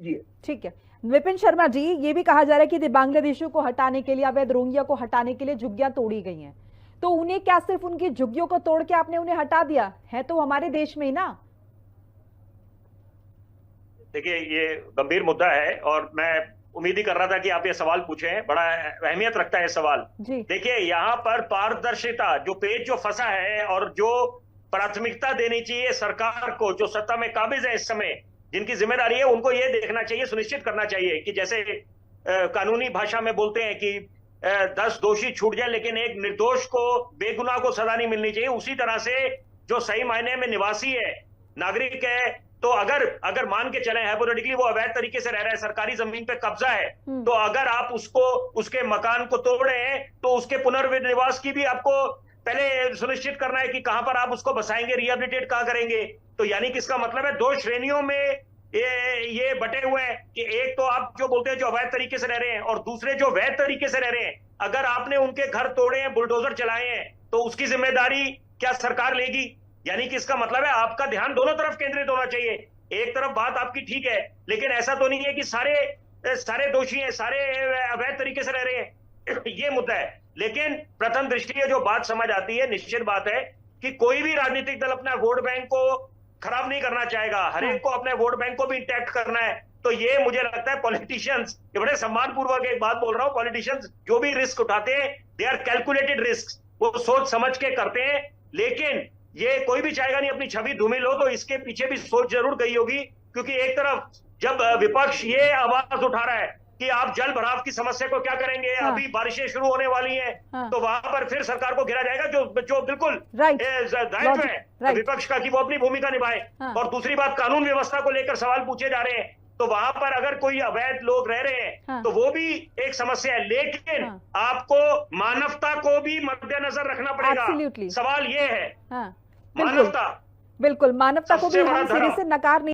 जी ठीक है। विपिन शर्मा जी, ये भी कहा जा रहा है कि बांग्लादेशियों को हटाने के लिए, अवैध रोहिंग्या को हटाने के लिए झुग्गियां तोड़ी गई हैं, तो उन्हें क्या सिर्फ उनकी झुग्गियों को तोड़ के आपने उन्हें हटा दिया है? तो हमारे देश में ही ना। देखिए, ये गंभीर मुद्दा है और मैं उम्मीद ही कर रहा था कि आप ये सवाल पूछें। बड़ा अहमियत रखता है ये सवाल। जी। देखिए, यहाँ पर पारदर्शिता, जो पेज जो फंसा है और जो प्राथमिकता देनी चाहिए सरकार को, जो सत्ता में काबिज है इस समय, जिनकी जिम्मेदारी है, उनको ये देखना चाहिए, सुनिश्चित करना चाहिए कि जैसे कानूनी भाषा में बोलते हैं कि 10 दोषी छूट जाए लेकिन एक निर्दोष को, बेगुनाह को सजा नहीं मिलनी चाहिए। उसी तरह से जो सही मायने में निवासी है, नागरिक है, तो अगर मान के चले हाइपोथेटिकली वो अवैध तरीके से रह रहा है, सरकारी जमीन पे कब्जा है, तो अगर आप उसको, उसके मकान को तोड़े हैं, तो उसके पुनर्निवास की भी आपको पहले सुनिश्चित करना है कि कहां पर आप उसको बसाएंगे, रिहेबिलिटेट कहां करेंगे। तो यानी कि इसका मतलब है दो श्रेणियों में ये बटे हुए हैं कि एक तो आप जो बोलते हैं जो अवैध तरीके से रह रहे हैं, और दूसरे जो वैध तरीके से रह रहे हैं। अगर आपने उनके घर तोड़े हैं, बुलडोजर चलाए हैं, तो उसकी जिम्मेदारी क्या सरकार लेगी? यानी कि इसका मतलब है आपका ध्यान दोनों तरफ केंद्रित होना चाहिए। एक तरफ बात आपकी ठीक है, लेकिन ऐसा तो नहीं है कि सारे दोषी हैं, सारे अवैध तरीके से रह रहे हैं। ये मुद्दा है। लेकिन प्रथम दृष्टया जो बात समझ आती है, निश्चित बात है कि कोई भी राजनीतिक दल अपना वोट बैंक को खराब नहीं करना चाहेगा, हर एक को अपने वोट बैंक को भी इंटैक्ट करना है। तो ये मुझे लगता है पॉलिटिशियंस, ये बड़े सम्मान पूर्वक एक बात बोल रहा हूं, पॉलिटिशियंस जो भी रिस्क उठाते हैं, दे आर कैलकुलेटेड रिस्क, वो सोच समझ के करते हैं। लेकिन ये कोई भी चाहेगा नहीं अपनी छवि धूमिल हो, तो इसके पीछे भी सोच जरूर गई होगी। क्योंकि एक तरफ जब विपक्ष ये आवाज उठा रहा है कि आप जल भराव की समस्या को क्या करेंगे, अभी बारिशें शुरू होने वाली हैं, तो वहां पर फिर सरकार को घेरा जाएगा, जो बिल्कुल दायित्व है विपक्ष का कि वो अपनी भूमिका निभाए। और दूसरी बात, कानून व्यवस्था को लेकर सवाल पूछे जा रहे हैं, तो वहां पर अगर कोई अवैध लोग रह रहे हैं, तो वो भी एक समस्या है। लेकिन आपको मानवता को भी मद्देनजर रखना पड़ेगा। सवाल ये है, मानवता, बिल्कुल मानवता को भी हम सिरे से नकार नहीं